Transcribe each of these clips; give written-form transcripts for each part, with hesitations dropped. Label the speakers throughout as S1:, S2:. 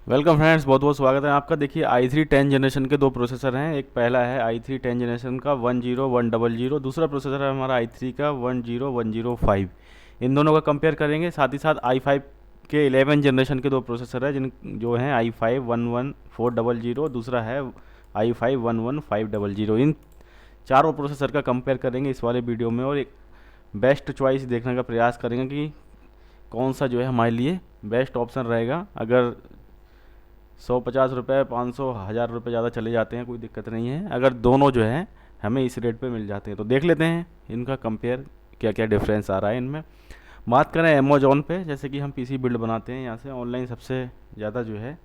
S1: Welcome friends, बहुत बहुत स्वागत है आपका। देखिए i3 10 जनरेशन के दो प्रोसेसर हैं। एक पहला है i3 10 जनरेशन का 10100, दूसरा प्रोसेसर है हमारा i3 का 10105। इन दोनों का कंपेयर करेंगे। साथ ही साथ i5 के 11 जनरेशन के दो प्रोसेसर है जिन जो हैं i5 11400, दूसरा है i5 11500। इन चारों प्रोसेसर का कंपेयर करेंगे इस वाले वीडियो में और एक बेस्ट चॉइस देखने का प्रयास करेंगे कि कौन सा जो है हमारे लिए बेस्ट ऑप्शन रहेगा। अगर 150 रुपये, 500, 1000 रुपये ज़्यादा चले जाते हैं कोई दिक्कत नहीं है, अगर दोनों जो है हमें इस रेट पे मिल जाते हैं। तो देख लेते हैं इनका कंपेयर क्या क्या डिफरेंस आ रहा है इनमें। बात करें अमेजोन पे, जैसे कि हम पीसी बिल्ड बनाते हैं यहाँ से ऑनलाइन सबसे ज़्यादा जो है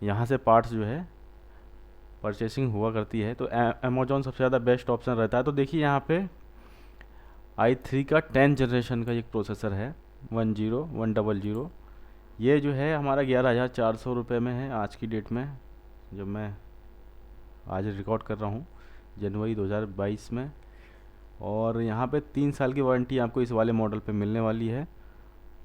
S1: यहाँ से पार्ट्स जो है परचेसिंग हुआ करती है, तो अमेजोन सबसे ज़्यादा बेस्ट ऑप्शन रहता है। तो देखिए यहाँ पे i3 का 10 जनरेशन का एक प्रोसेसर है 10100। ये जो है हमारा 11,400 रुपये में है आज की डेट में, जब मैं आज रिकॉर्ड कर रहा हूँ जनवरी 2022 में। और यहाँ पे 3 साल की वारंटी आपको इस वाले मॉडल पे मिलने वाली है।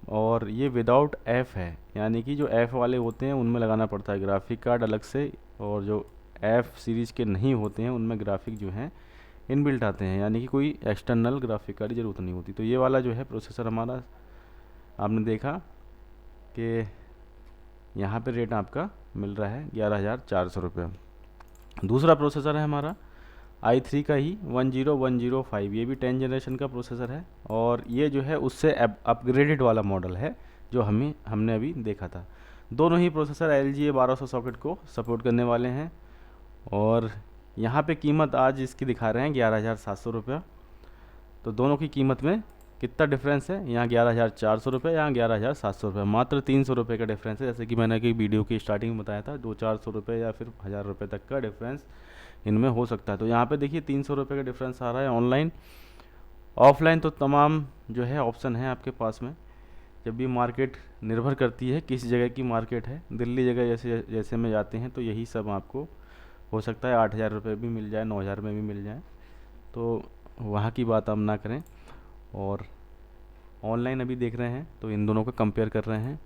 S1: और ये विदाउट एफ है, यानी कि जो एफ वाले होते हैं उनमें लगाना पड़ता है ग्राफिक कार्ड अलग से, और जो एफ सीरीज़ के नहीं होते हैं उनमें ग्राफिक जो हैं इनबिल्ट आते हैं, यानी कि कोई एक्सटर्नल ग्राफिक कार्ड की ज़रूरत नहीं होती। तो ये वाला जो है प्रोसेसर हमारा आपने देखा कि यहाँ पे रेट आपका मिल रहा है 11,400 रुपये। दूसरा प्रोसेसर है हमारा i3 का ही 10105। ये भी 10 जनरेशन का प्रोसेसर है और ये जो है उससे अपग्रेडेड वाला मॉडल है जो हमने अभी देखा था। दोनों ही प्रोसेसर LGA 1200 सॉकेट को सपोर्ट करने वाले हैं। और यहाँ पे कीमत आज इसकी दिखा रहे हैं 11,700 रुपये। तो दोनों की कीमत में कितना डिफरेंस है, यहाँ 11,400 रुपये, यहाँ 11,700 रुपये, मात्र 300 रुपये का डिफरेंस है। जैसे कि मैंने कि वीडियो की स्टार्टिंग में बताया था, 200-400 रुपये या फिर 1,000 रुपये तक का डिफरेंस इनमें हो सकता है। तो यहाँ पे देखिए 300 रुपये का डिफरेंस आ रहा है ऑनलाइन। ऑफलाइन तो तमाम जो है ऑप्शन है आपके पास में। जब भी मार्केट निर्भर करती है किस जगह की मार्केट है। दिल्ली जगह जैसे जैसे में जाते हैं तो यही सब आपको हो सकता है 8,000 रुपये भी मिल जाए, 9,000 में भी मिल जाए, तो वहाँ की बात हम ना करें। और ऑनलाइन अभी देख रहे हैं तो इन दोनों का कंपेयर कर रहे हैं।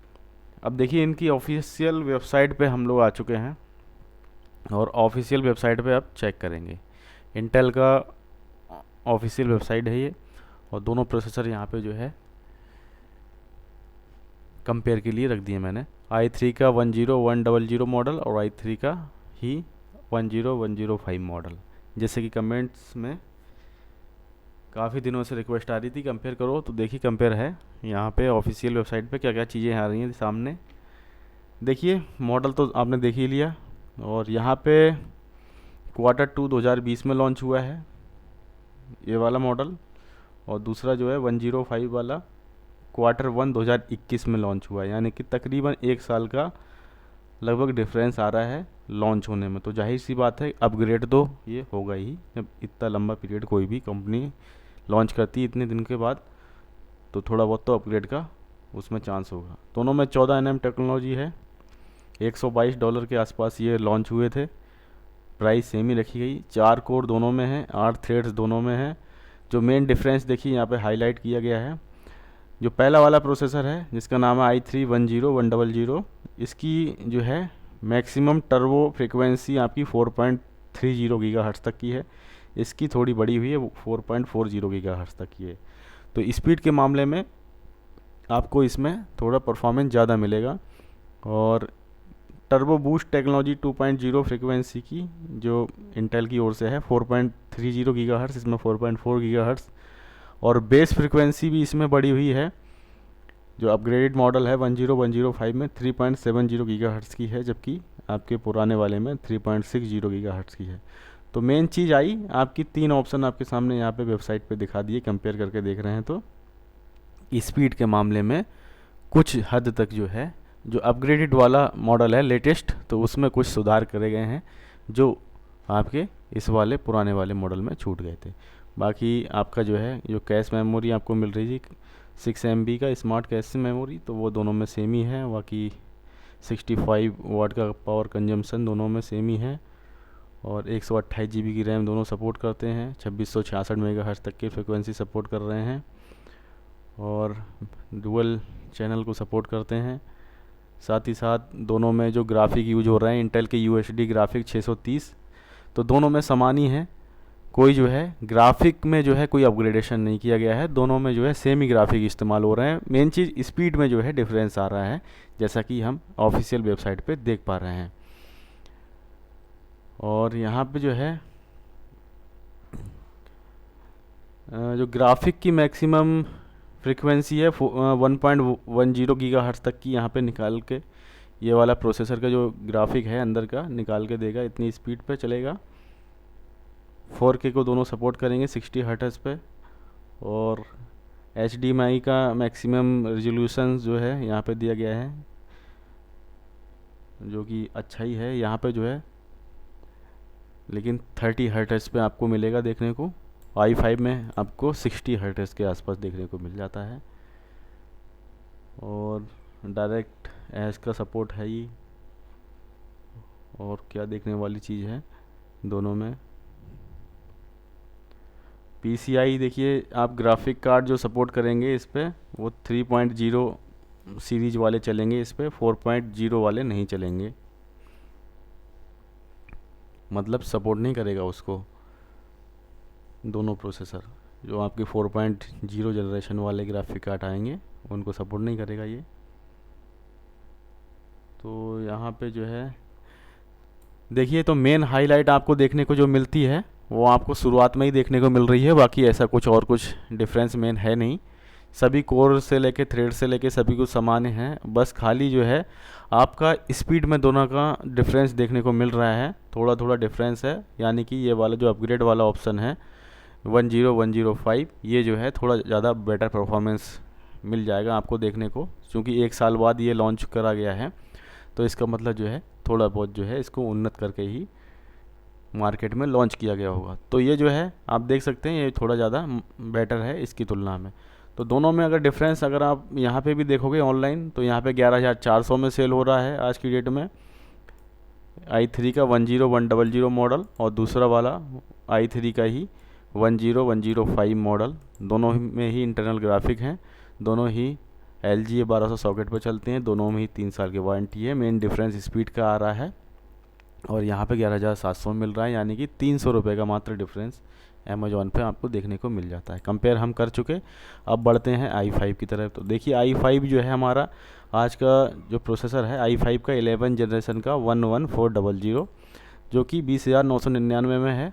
S1: अब देखिए इनकी ऑफिशियल वेबसाइट पे हम लोग आ चुके हैं और ऑफिशियल वेबसाइट पे अब चेक करेंगे। इंटेल का ऑफिशियल वेबसाइट है ये, और दोनों प्रोसेसर यहाँ पे जो है कंपेयर के लिए रख दिए मैंने। i3 का 10100 मॉडल और i3 का ही 10105 मॉडल। जैसे कि कमेंट्स में काफ़ी दिनों से रिक्वेस्ट आ रही थी कंपेयर करो, तो देखिए कंपेयर है यहाँ पे ऑफिशियल वेबसाइट पे क्या क्या चीज़ें आ रही हैं सामने। देखिए मॉडल तो आपने देख ही लिया, और यहाँ पे Q2 2020 में लॉन्च हुआ है ये वाला मॉडल, और दूसरा जो है 105 वाला Q1 2021 में लॉन्च हुआ है, यानी कि तकरीबन 1 साल का लगभग डिफरेंस आ रहा है लॉन्च होने में। तो जाहिर सी बात है अपग्रेड तो ये होगा ही, जब इतना लंबा पीरियड कोई भी कंपनी लॉन्च करती है इतने दिन के बाद, तो थोड़ा बहुत तो अपग्रेड का उसमें चांस होगा। दोनों में 14nm टेक्नोलॉजी है। $122 के आसपास ये लॉन्च हुए थे। प्राइस सेम ही रखी गई। 4 कोर दोनों में है, 8 थ्रेड्स दोनों में है। जो मेन डिफरेंस देखिए यहाँ पे हाईलाइट किया गया है, जो पहला वाला प्रोसेसर है जिसका नाम है i3 10100, इसकी जो है मैक्सिमम टर्बो फ्रिक्वेंसी आपकी 4.30 गीगाहर्ट्ज़ तक की है। इसकी थोड़ी बड़ी हुई है, 4.40 गीगाहर्ट्ज़ तक की है। तो स्पीड के मामले में आपको इसमें थोड़ा परफॉर्मेंस ज़्यादा मिलेगा। और टर्बो बूस्ट टेक्नोलॉजी 2.0 फ्रिक्वेंसी की जो इंटेल की ओर से है 4.30 गीगाहर्ट्ज़, इसमें 4.4 गीगाहर्ट्ज़। और बेस फ्रिक्वेंसी भी इसमें बढ़ी हुई है। जो अपग्रेडेड मॉडल है 10105 में 3.70 गीगाहर्ट्ज़ की है, जबकि आपके पुराने वाले में 3.60 गीगाहर्ट्ज़ की है। तो मेन चीज़ आई आपकी 3 ऑप्शन आपके सामने यहाँ पे वेबसाइट पे दिखा दिए। कंपेयर करके देख रहे हैं तो स्पीड के मामले में कुछ हद तक जो है, जो अपग्रेडेड वाला मॉडल है लेटेस्ट, तो उसमें कुछ सुधार करे गए हैं जो आपके इस वाले पुराने वाले मॉडल में छूट गए थे। बाकी आपका जो है जो कैश मेमोरी आपको मिल रही थी 6 MB का स्मार्ट कैश मेमोरी, तो वो दोनों में सेम ही है। बाकी 65 वाट का पावर कंजम्पशन दोनों में सेम ही है। और 128 GB की रैम दोनों सपोर्ट करते हैं। 2666 मेगाहर्ट्ज़ तक की फ्रिक्वेंसी सपोर्ट कर रहे हैं और डुअल चैनल को सपोर्ट करते हैं। साथ ही साथ दोनों में जो ग्राफिक यूज हो रहे हैं इंटेल के UHD ग्राफिक 630, तो दोनों में समान ही है। कोई जो है ग्राफिक में जो है कोई अपग्रेडेशन नहीं किया गया है, दोनों में जो है सेम ही ग्राफिक इस्तेमाल हो रहे हैं। मेन चीज़ स्पीड में जो है डिफरेंस आ रहा है, जैसा कि हम ऑफिशियल वेबसाइट पे देख पा रहे हैं। और यहाँ पे जो है जो ग्राफिक की मैक्सिमम फ्रीक्वेंसी है 1.10 गीगाहर्ट्ज़ तक की यहाँ पे निकाल के, ये वाला प्रोसेसर का जो ग्राफिक है अंदर का निकाल के देगा, इतनी स्पीड पे चलेगा। 4K को दोनों सपोर्ट करेंगे 60 हर्ट्ज़ पे। और HDMI का मैक्सिमम रिजोल्यूशन जो है यहाँ पे दिया गया है, जो कि अच्छा ही है यहाँ पे जो है, लेकिन 30 हर्ट्ज़ पे आपको मिलेगा देखने को। i5 में आपको 60 हर्ट्ज़ के आसपास देखने को मिल जाता है। और डायरेक्ट एज का सपोर्ट है ही। और क्या देखने वाली चीज़ है दोनों में, PCI देखिए, आप ग्राफिक कार्ड जो सपोर्ट करेंगे इस पर वो 3.0 सीरीज वाले चलेंगे, इस पर 4.0 वाले नहीं चलेंगे, मतलब सपोर्ट नहीं करेगा उसको। दोनों प्रोसेसर जो आपके 4.0 जनरेशन वाले ग्राफिक कार्ड आएंगे उनको सपोर्ट नहीं करेगा ये। तो यहाँ पे जो है देखिए, तो मेन हाईलाइट आपको देखने को जो मिलती है वो आपको शुरुआत में ही देखने को मिल रही है, बाकी ऐसा कुछ डिफरेंस मेन है नहीं। सभी कोर से लेके थ्रेड से लेके सभी कुछ समान हैं, बस खाली जो है आपका स्पीड में दोनों का डिफरेंस देखने को मिल रहा है, थोड़ा थोड़ा डिफरेंस है। यानी कि ये वाला जो अपग्रेड वाला ऑप्शन है 10105, ये जो है थोड़ा ज़्यादा बेटर परफॉर्मेंस मिल जाएगा आपको देखने को, क्योंकि 1 साल बाद ये लॉन्च करा गया है। तो इसका मतलब जो है थोड़ा बहुत जो है इसको उन्नत करके ही मार्केट में लॉन्च किया गया होगा। तो ये जो है आप देख सकते हैं ये थोड़ा ज़्यादा बेटर है इसकी तुलना में। तो दोनों में अगर डिफरेंस अगर आप यहाँ पे भी देखोगे ऑनलाइन, तो यहाँ पे 11,400 में सेल हो रहा है आज की डेट में i3 का 10100 मॉडल, और दूसरा वाला i3 का ही 10105 मॉडल। दोनों में ही इंटरनल ग्राफिक हैं, दोनों ही LGA 1200 सॉकेट पर चलते हैं, दोनों में ही 3 साल की वारंटी है। मेन डिफरेंस स्पीड का आ रहा है, और यहाँ पे 11,700 मिल रहा है, यानी कि 300 रुपये का मात्र डिफरेंस अमेज़ॉन पे आपको देखने को मिल जाता है। कंपेयर हम कर चुके, अब बढ़ते हैं i5 की तरफ। तो देखिए i5 जो है हमारा आज का जो प्रोसेसर है i5 का 11 जनरेशन का 11400, जो कि 20,999 में है।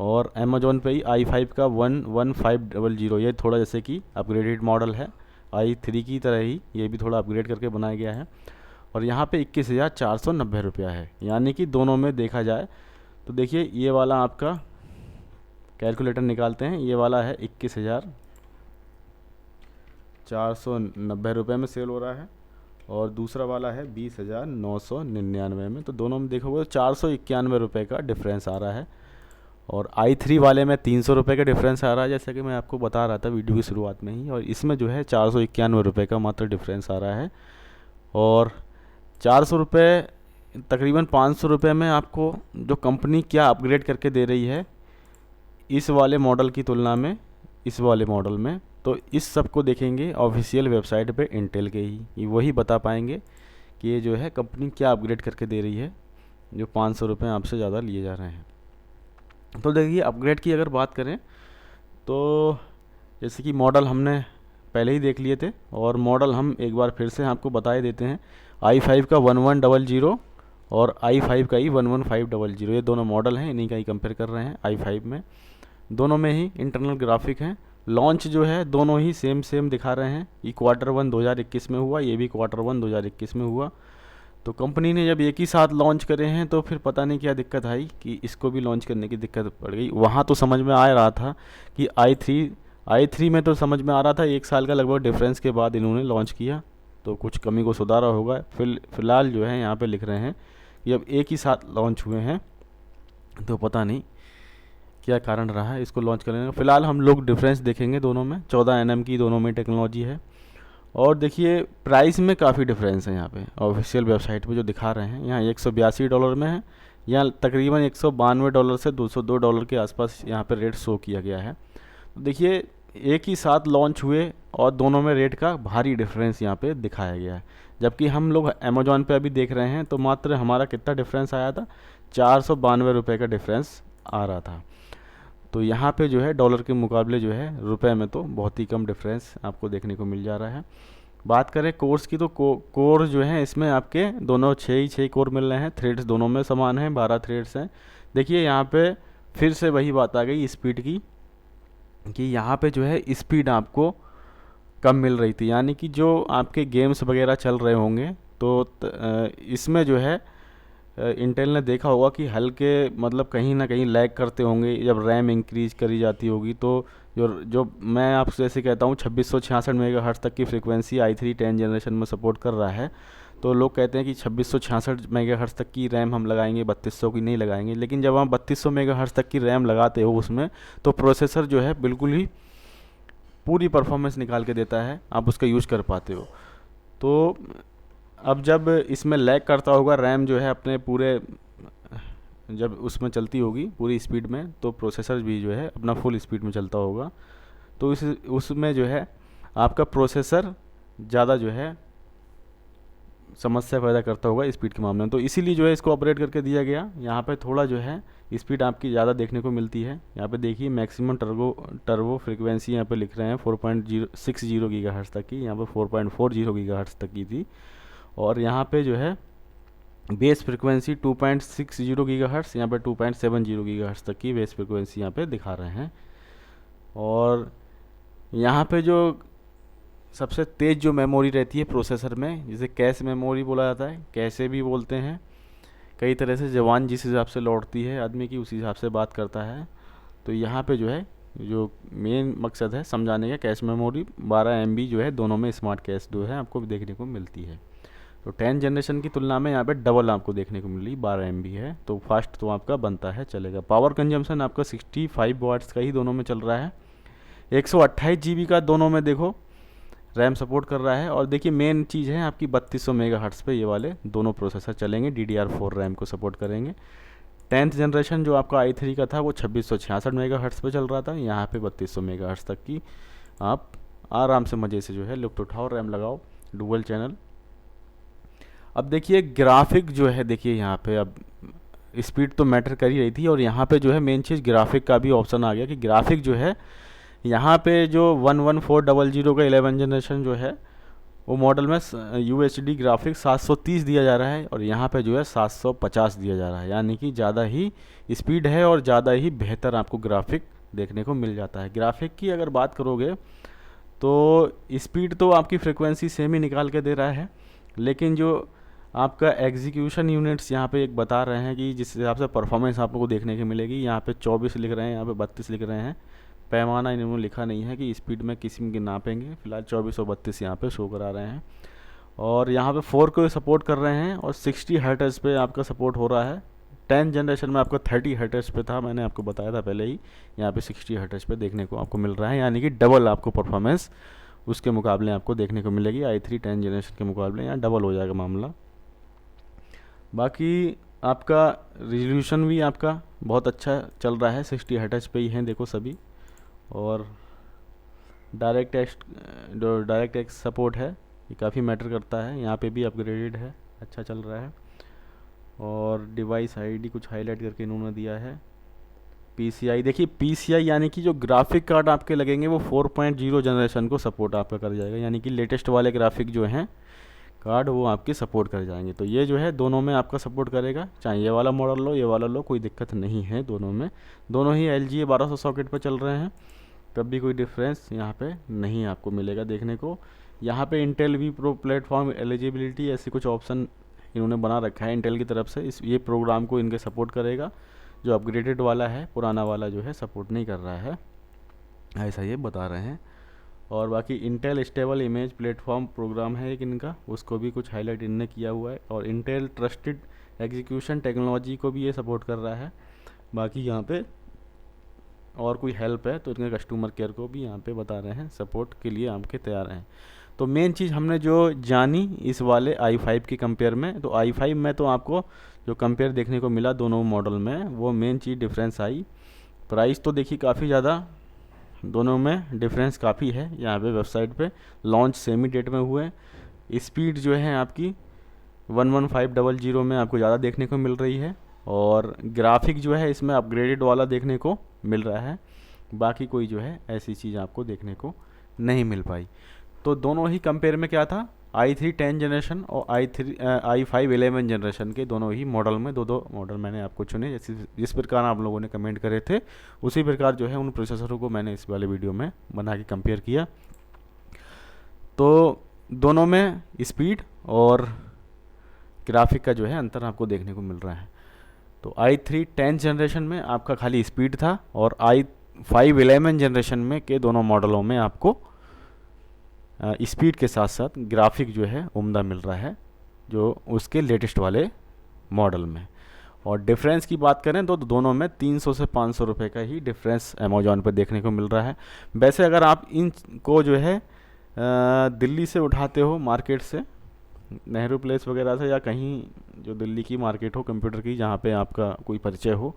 S1: और अमेज़ॉन पे ही i5 का 11500, ये थोड़ा जैसे कि अपग्रेडेड मॉडल है, i3 की तरह ही ये भी थोड़ा अपग्रेड करके बनाया गया है। और यहाँ पे 21,490 रुपया है, यानी कि दोनों में देखा जाए तो देखिए ये वाला आपका कैलकुलेटर निकालते हैं, ये वाला है 21,490 रुपये में सेल हो रहा है, और दूसरा वाला है 20,999 में। तो दोनों में देखोगे तो 491 रुपये का डिफरेंस आ रहा है। और i3 वाले में 300 रुपये का डिफरेंस आ रहा है, जैसा कि मैं आपको बता रहा था वीडियो की शुरुआत में ही। और इसमें जो है 491 रुपये का मात्र डिफरेंस आ रहा है। और 400 रुपये तकरीबन 500 रुपये में आपको जो कंपनी क्या अपग्रेड करके दे रही है इस वाले मॉडल की तुलना में, इस वाले मॉडल में, तो इस सब को देखेंगे ऑफिशियल वेबसाइट पे इंटेल के ही वही बता पाएंगे कि ये जो है कंपनी क्या अपग्रेड करके दे रही है, जो 500 रुपये आपसे ज़्यादा लिए जा रहे हैं। तो देखिए अपग्रेड की अगर बात करें तो जैसे कि मॉडल हमने पहले ही देख लिए थे, और मॉडल हम एक बार फिर से आपको बता ही देते हैं। i5 का 1100 और i5 का ही 11500, ये दोनों मॉडल हैं, इन्हीं का ही कंपेयर कर रहे हैं। i5 में दोनों में ही इंटरनल ग्राफिक हैं। लॉन्च जो है दोनों ही सेम दिखा रहे हैं, ये Q1 2021 में हुआ, ये भी Q1 2021 में हुआ। तो कंपनी ने जब एक ही साथ लॉन्च करे हैं तो फिर पता नहीं क्या दिक्कत आई कि इसको भी लॉन्च करने की दिक्कत पड़ गई। वहाँ तो समझ में आ रहा था कि i3 में तो समझ में आ रहा था 1 साल का लगभग डिफरेंस के बाद इन्होंने लॉन्च किया, तो कुछ कमी को सुधारा होगा। फिलहाल जो है यहाँ पे लिख रहे हैं कि अब एक ही साथ लॉन्च हुए हैं, तो पता नहीं क्या कारण रहा है इसको लॉन्च करने का। फ़िलहाल हम लोग डिफरेंस देखेंगे दोनों में, 14 nm की दोनों में टेक्नोलॉजी है। और देखिए प्राइस में काफ़ी डिफरेंस है यहाँ पे ऑफिशियल वेबसाइट पे जो दिखा रहे हैं, यहाँ $182 में है, यहाँ तकरीबन $192 से $202 के आसपास यहाँ पे रेट शो किया गया है। तो देखिए एक ही साथ लॉन्च हुए और दोनों में रेट का भारी डिफरेंस यहाँ पे दिखाया गया है। जबकि हम लोग अमेजोन पे अभी देख रहे हैं तो मात्र हमारा कितना डिफरेंस आया था, 492 रुपये का डिफरेंस आ रहा था। तो यहाँ पे जो है डॉलर के मुकाबले जो है रुपए में तो बहुत ही कम डिफरेंस आपको देखने को मिल जा रहा है। बात करें कोर्स की तो कोर जो है इसमें आपके दोनों 6 कोर मिल रहे हैं, थ्रेड्स दोनों में समान हैं, 12 थ्रेड्स हैं। देखिए यहाँ पे फिर से वही बात आ गई स्पीड की, कि यहाँ पे जो है स्पीड आपको कम मिल रही थी, यानी कि जो आपके गेम्स वगैरह चल रहे होंगे तो इसमें जो है इंटेल ने देखा होगा कि हल्के मतलब कहीं ना कहीं लैग करते होंगे जब रैम इंक्रीज करी जाती होगी। तो जो मैं आपसे जैसे कहता हूँ 2666 मेगाहर्ट्ज़ तक की फ्रीक्वेंसी i3 10 जनरेशन में सपोर्ट कर रहा है, तो लोग कहते हैं कि 2666 मेगाहर्ट्ज़ तक की रैम हम लगाएंगे, 3200 की नहीं लगाएंगे। लेकिन जब आप 3200 मेगाहर्ट्ज़ तक की रैम लगाते हो उसमें, तो प्रोसेसर जो है बिल्कुल ही पूरी परफॉर्मेंस निकाल के देता है, आप उसका यूज़ कर पाते हो। तो अब जब इसमें लैग करता होगा रैम जो है अपने पूरे, जब उसमें चलती होगी पूरी स्पीड में, तो प्रोसेसर भी जो है अपना फुल स्पीड में चलता होगा, तो उसमें जो है आपका प्रोसेसर ज़्यादा जो है समस्या पैदा करता होगा स्पीड के मामले में। तो इसीलिए जो है इसको ऑपरेट करके दिया गया। यहाँ पे थोड़ा जो है स्पीड आपकी ज़्यादा देखने को मिलती है। यहाँ पे देखिए मैक्सिमम टर्बो फ्रीक्वेंसी यहाँ पे लिख रहे हैं 4.060 गीगाहर्ट्ज़ तक की, यहाँ पे 4.40 गीगाहर्ट्ज़ तक की थी। और यहाँ पे जो है बेस फ्रीक्वेंसी 2.60 गीगाहर्ट्ज़, यहाँ पे 2.70 गीगाहर्ट्ज़ तक की बेस फ्रीक्वेंसी यहाँ पे दिखा रहे हैं। और यहाँ पे जो सबसे तेज़ जो मेमोरी रहती है प्रोसेसर में, जिसे कैश मेमोरी बोला जाता है, कैसे भी बोलते हैं, कई तरह से जवान जिस हिसाब से लौटती है आदमी की उसी हिसाब से बात करता है। तो यहाँ पे जो है जो मेन मकसद है समझाने का, कैश मेमोरी 12 MB जो है दोनों में स्मार्ट कैश जो है आपको देखने को मिलती है। तो 10 जनरेशन की तुलना में यहाँ पे डबल आपको देखने को मिली, 12 MB है, तो फास्ट तो आपका बनता है, चलेगा। पावर कंजम्पशन आपका 65 वाट्स का ही दोनों में चल रहा है। 128 GB का दोनों में देखो रैम सपोर्ट कर रहा है। और देखिए मेन चीज़ है आपकी 3200 मेगाहर्ट्ज़ पे ये वाले दोनों प्रोसेसर चलेंगे, DDR4 रैम को सपोर्ट करेंगे। 10th जनरेशन जो आपका i3 का था वो 2666 मेगाहर्ट्ज़ पे चल रहा था, यहाँ पे 3200 मेगाहर्ट्ज़ तक की आप आराम से मज़े से जो है लुफ्त उठाओ, रैम लगाओ, डुअल चैनल। अब देखिए ग्राफिक जो है, देखिए यहाँ पे अब स्पीड तो मैटर कर ही रही थी, और यहाँ पे जो है मेन चीज़ ग्राफिक का भी ऑप्शन आ गया कि ग्राफिक जो है यहाँ पे जो 11400 का 11 जनरेशन जो है वो मॉडल में UHD ग्राफिक 730 दिया जा रहा है, और यहाँ पे जो है 750 दिया जा रहा है, यानी कि ज़्यादा ही स्पीड है और ज़्यादा ही बेहतर आपको ग्राफिक देखने को मिल जाता है। ग्राफिक की अगर बात करोगे तो स्पीड तो आपकी फ्रिक्वेंसी सेम ही निकाल के दे रहा है, लेकिन जो आपका एग्जीक्यूशन यूनिट्स यहाँ पे एक बता रहे हैं कि जिस हिसाब से परफॉर्मेंस आप लोगों को देखने को मिलेगी, यहाँ पे 24 लिख रहे हैं, यहाँ पे 32 लिख रहे हैं। पैमाना इन्होंने लिखा नहीं है कि स्पीड में किसी की नापेंगे, फिलहाल 24 और 32 यहाँ पे शो करा रहे हैं। और यहाँ पे 4 को सपोर्ट कर रहे हैं, और 60 हर्ट्ज़ पे आपका सपोर्ट हो रहा है। 10 जनरेशन में आपका 30 हर्ट्ज़ पे था, मैंने आपको बताया था पहले ही, यहाँ पे 60 हर्ट्ज़ पे देखने को आपको मिल रहा है, यानी कि डबल आपको परफॉर्मेंस उसके मुकाबले आपको देखने को मिलेगी। i3 10 जनरेशन के मुकाबले यहाँ डबल हो जाएगा मामला। बाकी आपका रिजोल्यूशन भी आपका बहुत अच्छा चल रहा है, 60 हर्ट्ज़ पे ही हैं देखो सभी। और डायरेक्ट एक्स सपोर्ट है, ये काफ़ी मैटर करता है, यहाँ पे भी अपग्रेडेड है, अच्छा चल रहा है। और डिवाइस आईडी कुछ हाईलाइट करके इन्होंने दिया है। PCI देखिए, PCI यानी कि जो ग्राफिक कार्ड आपके लगेंगे वो 4.0 जनरेशन को सपोर्ट आपका कर जाएगा, यानी कि लेटेस्ट वाले ग्राफिक जो हैं कार्ड वो आपके सपोर्ट कर जाएंगे। तो ये जो है दोनों में आपका सपोर्ट करेगा, चाहे ये वाला मॉडल लो ये वाला लो, कोई दिक्कत नहीं है दोनों में। दोनों ही LGA 1200 सॉकेट पर चल रहे हैं, कभी कोई डिफरेंस यहाँ पे नहीं आपको मिलेगा देखने को। यहाँ पे Intel v Pro platform eligibility ऐसे कुछ ऑप्शन इन्होंने बना रखा है इंटेल की तरफ से, ये प्रोग्राम को इनके सपोर्ट करेगा। जो अपग्रेडेड वाला है, पुराना वाला जो है सपोर्ट नहीं कर रहा है, ऐसा ये बता रहे हैं। और बाकी Intel stable image platform program है एक इनका, उसको भी कुछ हाईलाइट इनने किया हुआ है। और इंटेल ट्रस्टेड एग्जीक्यूशन टेक्नोलॉजी को भी ये सपोर्ट कर रहा है। बाकी यहाँ पे और कोई हेल्प है तो इनके कस्टमर केयर को भी यहाँ पे बता रहे हैं, सपोर्ट के लिए आपके तैयार हैं। तो मेन चीज़ हमने जो जानी इस वाले i5 की कंपेयर में, तो i5 में तो आपको जो कंपेयर देखने को मिला दोनों मॉडल में, वो main cheese difference I. Price तो देखिए काफ़ी ज़्यादा दोनों में डिफरेंस काफ़ी है। यहाँ पे वेबसाइट पे लॉन्च सेमी डेट में हुए, स्पीड जो है आपकी 11500 में आपको ज़्यादा देखने को मिल रही है, और ग्राफिक जो है इसमें अपग्रेडेड वाला देखने को मिल रहा है। बाकी कोई जो है ऐसी चीज़ आपको देखने को नहीं मिल पाई। तो दोनों ही कंपेयर में क्या था, i3 10 जनरेशन और i5 11 जनरेशन के दोनों ही मॉडल में दो दो मॉडल मैंने आपको चुने। जैसे जिस प्रकार आप लोगों ने कमेंट करे थे उसी प्रकार जो है उन प्रोसेसरों को मैंने इस वाले वीडियो में बना के कंपेयर किया। तो दोनों में स्पीड और ग्राफिक का जो है अंतर आपको देखने को मिल रहा है। तो i3 10 जनरेशन में आपका खाली स्पीड था, और i5 11 जनरेशन में के दोनों मॉडलों में आपको स्पीड के साथ साथ ग्राफिक जो है उम्दा मिल रहा है, जो उसके लेटेस्ट वाले मॉडल में। और डिफरेंस की बात करें तो दोनों में 300 से 500 रुपये का ही डिफरेंस अमेजोन पर देखने को मिल रहा है। वैसे अगर आप इन को जो है दिल्ली से उठाते हो, मार्केट से, नेहरू प्लेस वगैरह से, या कहीं जो दिल्ली की मार्केट हो कंप्यूटर की जहाँ पे आपका कोई परिचय हो,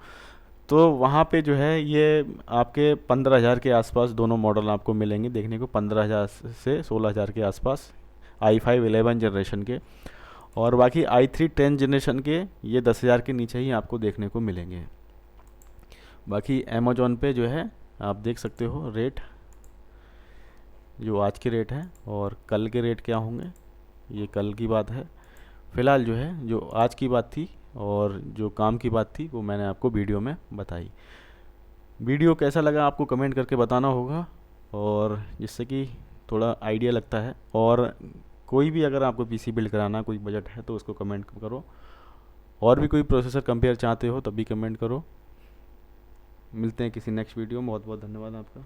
S1: तो वहाँ पे जो है ये आपके 15,000 के आसपास दोनों मॉडल आपको मिलेंगे देखने को, 15,000 से 16,000 के आसपास i5 11 जनरेशन के। और बाकी i3 10 जनरेशन के ये 10,000 के नीचे ही आपको देखने को मिलेंगे। बाकी अमेजोन पे जो है आप देख सकते हो रेट, जो आज के रेट हैं और कल के रेट क्या होंगे, ये कल की बात है। फ़िलहाल जो है जो आज की बात थी और जो काम की बात थी वो मैंने आपको वीडियो में बताई। वीडियो कैसा लगा आपको कमेंट करके बताना होगा, और जिससे कि थोड़ा आइडिया लगता है। और कोई भी अगर आपको पीसी बिल्ड कराना कोई बजट है तो उसको कमेंट करो, और भी कोई प्रोसेसर कंपेयर चाहते हो तब भी कमेंट करो। मिलते हैं किसी नेक्स्ट वीडियो में। बहुत बहुत धन्यवाद आपका।